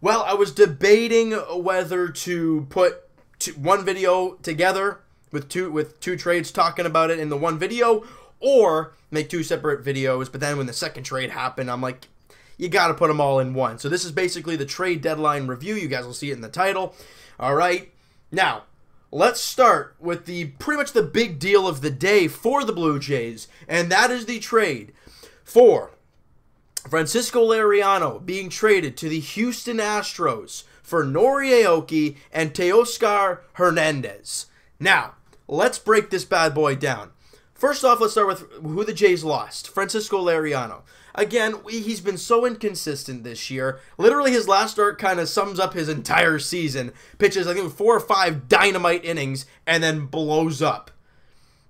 Well, I was debating whether to put one video together with two trades talking about it in the one video, or make two separate videos. But then when the second trade happened, I'm like, you got to put them all in one. So this is basically the trade deadline review. You guys will see it in the title. All right. Now, let's start with pretty much the big deal of the day for the Blue Jays, and that is the trade for Francisco Lariano being traded to the Houston Astros for Nori Aoki and Teoscar Hernandez. Now, let's break this bad boy down. First off, let's start with who the Jays lost. Francisco Lariano. Again, he's been so inconsistent this year. Literally, his last start kind of sums up his entire season. Pitches, I think, 4 or 5 dynamite innings and then blows up.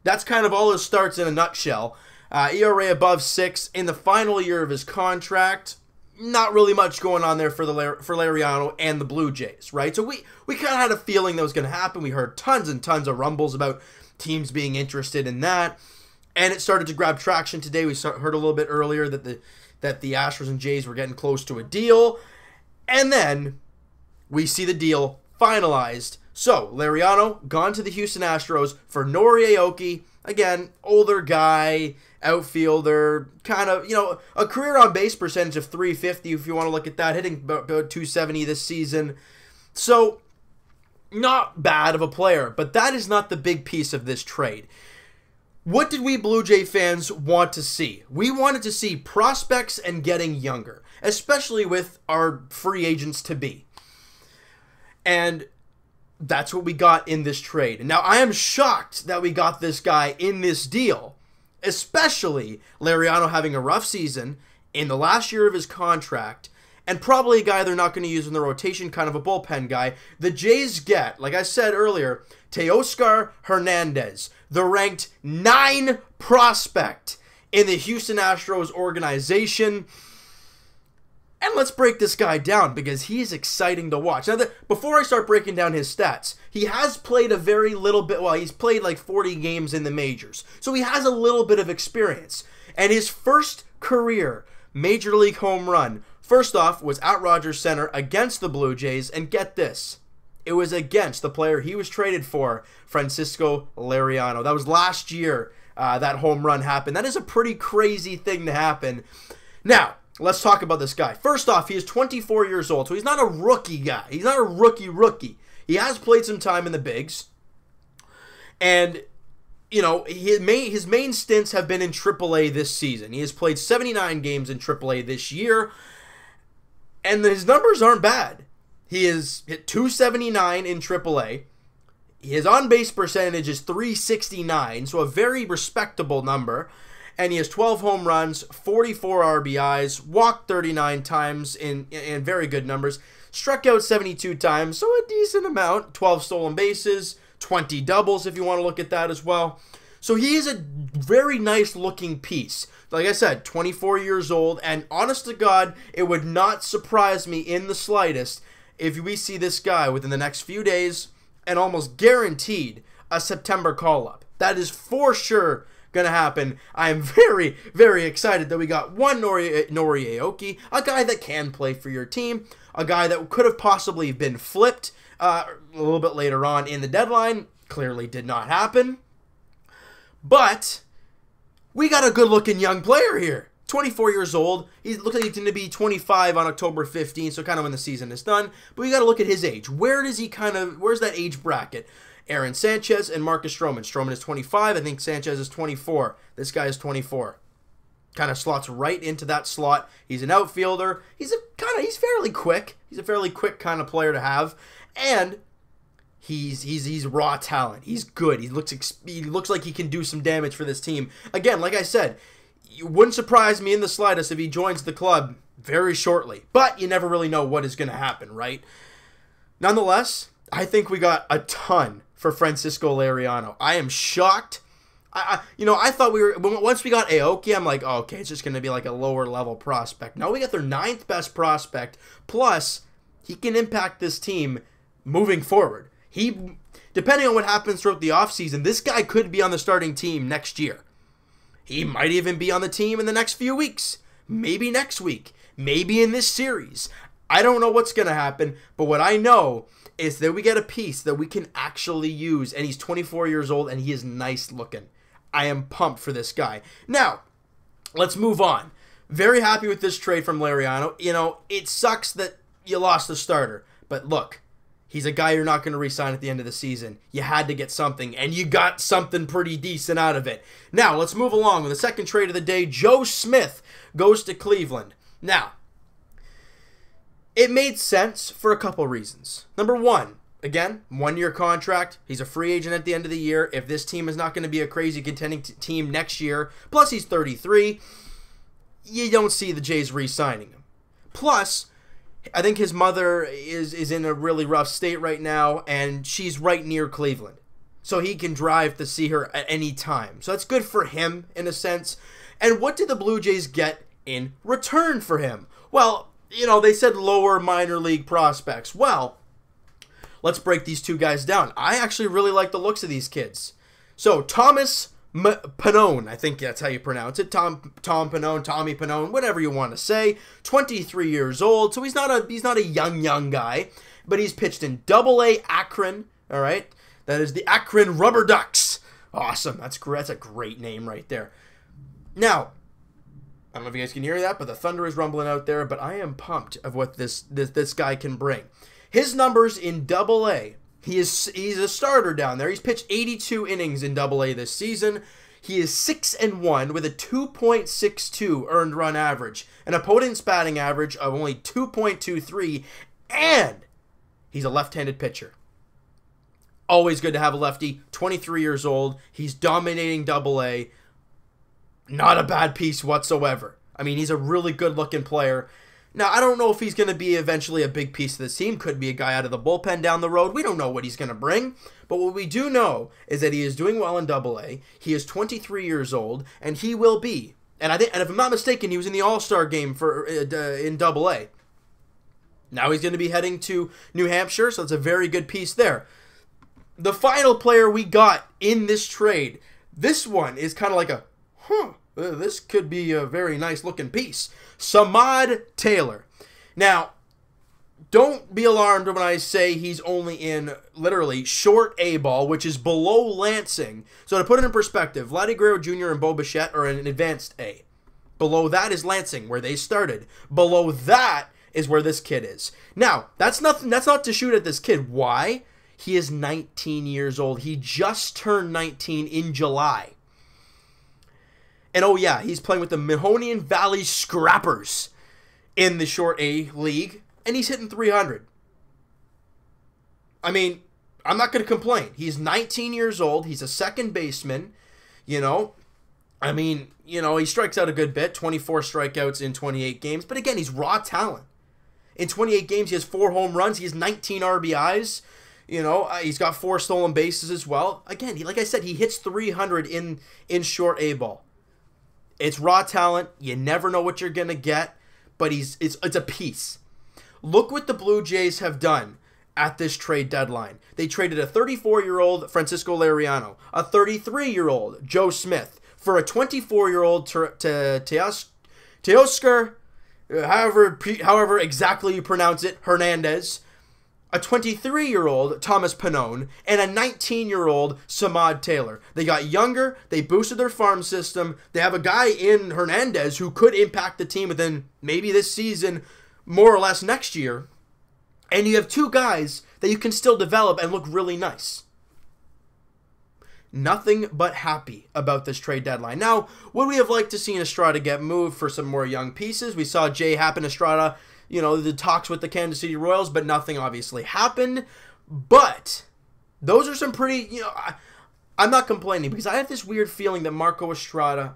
That's kind of all his starts in a nutshell. ERA above 6 in the final year of his contract. Not really much going on there for Lariano and the Blue Jays, right? So we kind of had a feeling that was going to happen. We heard tons and tons of rumbles about teams being interested in that, and it started to grab traction today. We heard a little bit earlier that the Astros and Jays were getting close to a deal, and then we see the deal finalized. So Liriano gone to the Houston Astros for Nori Aoki. Again, older guy, outfielder, kind of, a career on base percentage of .350 if you want to look at that, hitting about .270 this season. So, not bad of a player, but that is not the big piece of this trade. What did we Blue Jay fans want to see? We wanted to see prospects and getting younger, especially with our free agents to be. And that's what we got in this trade. Now, I am shocked that we got this guy in this deal, especially Liriano having a rough season in the last year of his contract, and probably a guy they're not going to use in the rotation, kind of a bullpen guy. The Jays get, like I said earlier, Teoscar Hernandez, the ranked 9 prospect in the Houston Astros organization. And let's break this guy down because he is exciting to watch. Now, before I start breaking down his stats, he has played a very little bit. Well, he's played like 40 games in the majors. So he has a little bit of experience. And his first career Major League home run, first off, was at Rogers Center against the Blue Jays. And get this, it was against the player he was traded for, Francisco Lariano. That was last year that home run happened. That is a pretty crazy thing to happen. Now, let's talk about this guy. First off, he is 24 years old, so he's not a rookie guy. He's not a rookie. He has played some time in the bigs. And, his main stints have been in AAA this season. He has played 79 games in AAA this year, and his numbers aren't bad. He has hit .279 in AAA. His on-base percentage is .369, so a very respectable number. And he has 12 home runs, 44 RBIs, walked 39 times in very good numbers, struck out 72 times, so a decent amount, 12 stolen bases, 20 doubles if you want to look at that as well. So he is a very nice looking piece. Like I said, 24 years old, and honest to God, it would not surprise me in the slightest if we see this guy within the next few days, and almost guaranteed a September call-up. That is for sure going to happen. I am very, very excited that we got one Nori Aoki, a guy that can play for your team, a guy that could have possibly been flipped a little bit later on in the deadline. Clearly did not happen. But we got a good-looking young player here. 24 years old. He looks like he's going to be 25 on October 15th, so kind of when the season is done. But we got to look at his age. Where's that age bracket? Aaron Sanchez and Marcus Stroman. Stroman is 25. I think Sanchez is 24. This guy is 24. Kind of slots right into that slot. He's an outfielder. He's fairly quick. He's a fairly quick kind of player to have, and he's raw talent. He's good. He looks like he can do some damage for this team. Again, like I said, it wouldn't surprise me in the slightest if he joins the club very shortly. But you never really know what is going to happen, right? Nonetheless, I think we got a ton for Francisco Lariano. I am shocked. I thought once we got Aoki, I'm like, oh, okay, it's just going to be like a lower level prospect. No, we got their 9th best prospect, plus he can impact this team moving forward. Depending on what happens throughout the offseason, this guy could be on the starting team next year. He might even be on the team in the next few weeks, maybe next week, maybe in this series. I don't know what's going to happen, but what I know is that we get a piece that we can actually use, and he's 24 years old, and he is nice looking. I am pumped for this guy. Now, let's move on. Very happy with this trade from Liriano. You know, it sucks that you lost the starter, but look, he's a guy you're not going to re-sign at the end of the season. You had to get something, and you got something pretty decent out of it. Now, let's move along with the second trade of the day. Joe Smith goes to Cleveland. Now, it made sense for a couple reasons. Number one, again, 1-year contract. He's a free agent at the end of the year. If this team is not going to be a crazy contending team next year, plus he's 33, you don't see the Jays re-signing him. Plus, I think his mother is in a really rough state right now, and she's right near Cleveland. So he can drive to see her at any time. So that's good for him, in a sense. And what did the Blue Jays get in return for him? Well, you know, they said lower minor league prospects. Well, let's break these two guys down. I actually really like the looks of these kids. So, Thomas Pannone, I think that's how you pronounce it. Tom Pannone, Tommy Pannone, whatever you want to say. 23 years old, so he's not a young guy, but he's pitched in Double-A Akron. All right, that is the Akron Rubber Ducks. Awesome, that's a great name right there. Now, I don't know if you guys can hear that, but the thunder is rumbling out there. But I am pumped of what this guy can bring. His numbers in Double-A. He's a starter down there. He's pitched 82 innings in Double-A this season. He is 6-1 with a 2.62 earned run average, an opponent's batting average of only 2.23, and he's a left-handed pitcher. Always good to have a lefty. 23 years old. He's dominating Double-A. Not a bad piece whatsoever. I mean, he's a really good-looking player. Now, I don't know if he's going to be eventually a big piece of this team. Could be a guy out of the bullpen down the road. We don't know what he's going to bring. But what we do know is that he is doing well in Double-A. He is 23 years old, and he will be. And if I'm not mistaken, he was in the All-Star game in Double-A. Now he's going to be heading to New Hampshire, so it's a very good piece there. The final player we got in this trade, this one is kind of like a, this could be a very nice looking piece. Samad Taylor. Now, don't be alarmed when I say he's only in, literally, short A ball, which is below Lansing. So to put it in perspective, Vladdy Guerrero Jr. and Bo Bichette are in an advanced A. Below that is Lansing, where they started. Below that is where this kid is. Now, that's not to shoot at this kid. Why? He is 19 years old. He just turned 19 in July. And oh yeah, he's playing with the Mahoning Valley Scrappers in the short A league, and he's hitting 300. I mean, I'm not going to complain. He's 19 years old. He's a second baseman. You know, I mean, you know, he strikes out a good bit, 24 strikeouts in 28 games. But again, he's raw talent. In 28 games, he has 4 home runs. He has 19 RBIs. You know, he's got 4 stolen bases as well. Again, like I said, he hits 300 in short A ball. It's raw talent. You never know what you're going to get, but it's a piece. Look what the Blue Jays have done at this trade deadline. They traded a 34-year-old Francisco Lariano, a 33-year-old Joe Smith, for a 24-year-old Teoscar, however exactly you pronounce it, Hernandez, a 23-year-old Thomas Pannone, and a 19-year-old Samad Taylor. They got younger, they boosted their farm system, they have a guy in Hernandez who could impact the team within maybe this season, more or less next year, and you have 2 guys that you can still develop and look really nice. Nothing but happy about this trade deadline. Now, would we have liked to see Estrada get moved for some more young pieces? We saw J-Happ and Estrada, you know, the talks with the Kansas City Royals, but nothing obviously happened. But those are some pretty, you know, I'm not complaining because I have this weird feeling that Marco Estrada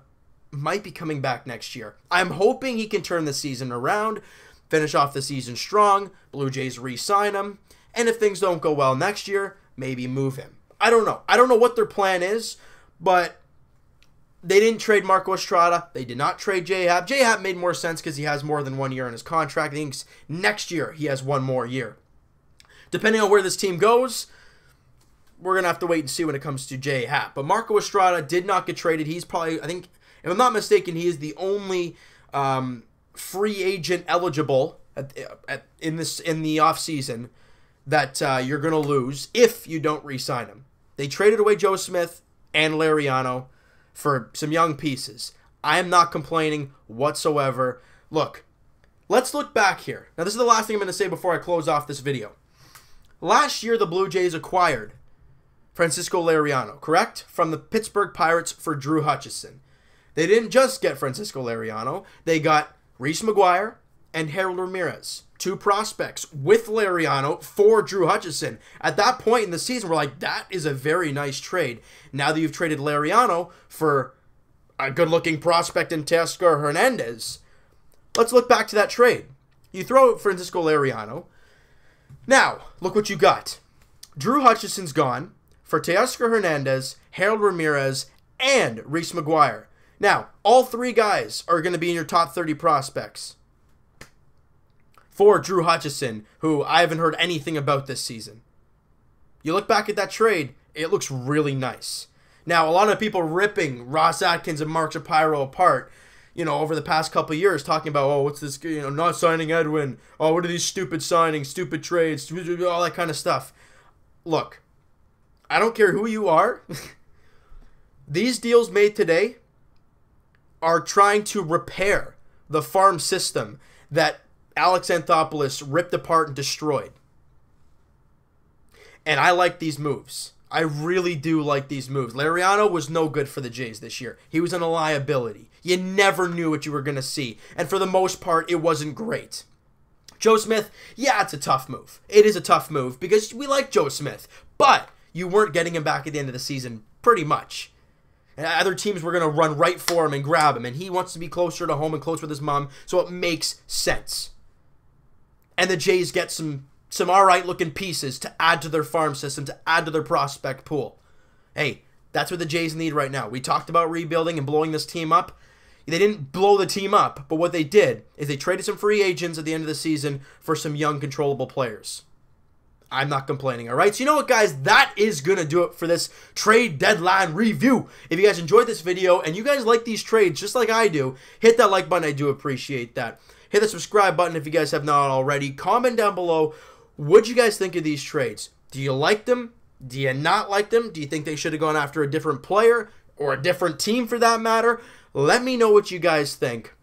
might be coming back next year. I'm hoping he can turn the season around, finish off the season strong, Blue Jays re-sign him, and if things don't go well next year, maybe move him. I don't know. I don't know what their plan is, but they didn't trade Marco Estrada. They did not trade J-Happ. J-Happ made more sense because he has more than 1 year in his contract. I think next year he has 1 more year. Depending on where this team goes, we're going to have to wait and see when it comes to J-Happ. But Marco Estrada did not get traded. He's probably, I think, if I'm not mistaken, he is the only free agent eligible in the offseason that you're going to lose if you don't re-sign him. They traded away Joe Smith and Liriano for some young pieces. I am not complaining whatsoever. Look, let's look back here. Now, this is the last thing I'm going to say before I close off this video. Last year, the Blue Jays acquired Francisco Lariano, correct? From the Pittsburgh Pirates for Drew Hutchison. They didn't just get Francisco Lariano. They got Reese McGuire and Harold Ramirez, 2 prospects with Liriano for Drew Hutchison. At that point in the season, we're like, that is a very nice trade. Now that you've traded Liriano for a good-looking prospect in Teoscar Hernandez, let's look back to that trade. You throw Francisco Lariano. Now, look what you got. Drew Hutchison's gone for Teoscar Hernandez, Harold Ramirez, and Reese McGuire. Now, all 3 guys are going to be in your top 30 prospects for Drew Hutchison, who I haven't heard anything about this season. You look back at that trade, it looks really nice. Now, a lot of people ripping Ross Atkins and Mark Shapiro apart, over the past couple of years, talking about, oh, what's this, not signing Edwin. Oh, what are these stupid signings, stupid trades, all that kind of stuff. Look, I don't care who you are. These deals made today are trying to repair the farm system that Alex Anthopoulos ripped apart and destroyed. And I like these moves. I really do like these moves. Liriano was no good for the Jays this year. He was a liability. You never knew what you were going to see. And for the most part, it wasn't great. Joe Smith, yeah, it's a tough move. It is a tough move because we like Joe Smith. But you weren't getting him back at the end of the season pretty much. And other teams were going to run right for him and grab him. And he wants to be closer to home and closer with his mom. So it makes sense. And the Jays get some alright looking pieces to add to their farm system, to add to their prospect pool. Hey, that's what the Jays need right now. We talked about rebuilding and blowing this team up. They didn't blow the team up, but what they did is they traded some free agents at the end of the season for some young, controllable players. I'm not complaining, alright? So you know what, guys? That is going to do it for this trade deadline review. If you guys enjoyed this video and you guys like these trades just like I do, hit that like button. I do appreciate that. Hit the subscribe button if you guys have not already. Comment down below, what'd you guys think of these trades? Do you like them? Do you not like them? Do you think they should have gone after a different player or a different team for that matter? Let me know what you guys think.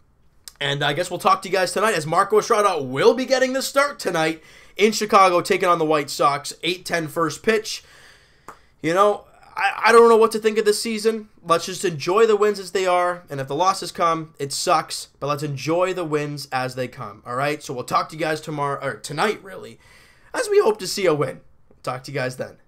And I guess we'll talk to you guys tonight as Marco Estrada will be getting the start tonight in Chicago, taking on the White Sox. 8:10 first pitch. I don't know what to think of this season. Let's just enjoy the wins as they are. And if the losses come, it sucks. But let's enjoy the wins as they come. All right? So we'll talk to you guys tomorrow, or tonight, really, as we hope to see a win. Talk to you guys then.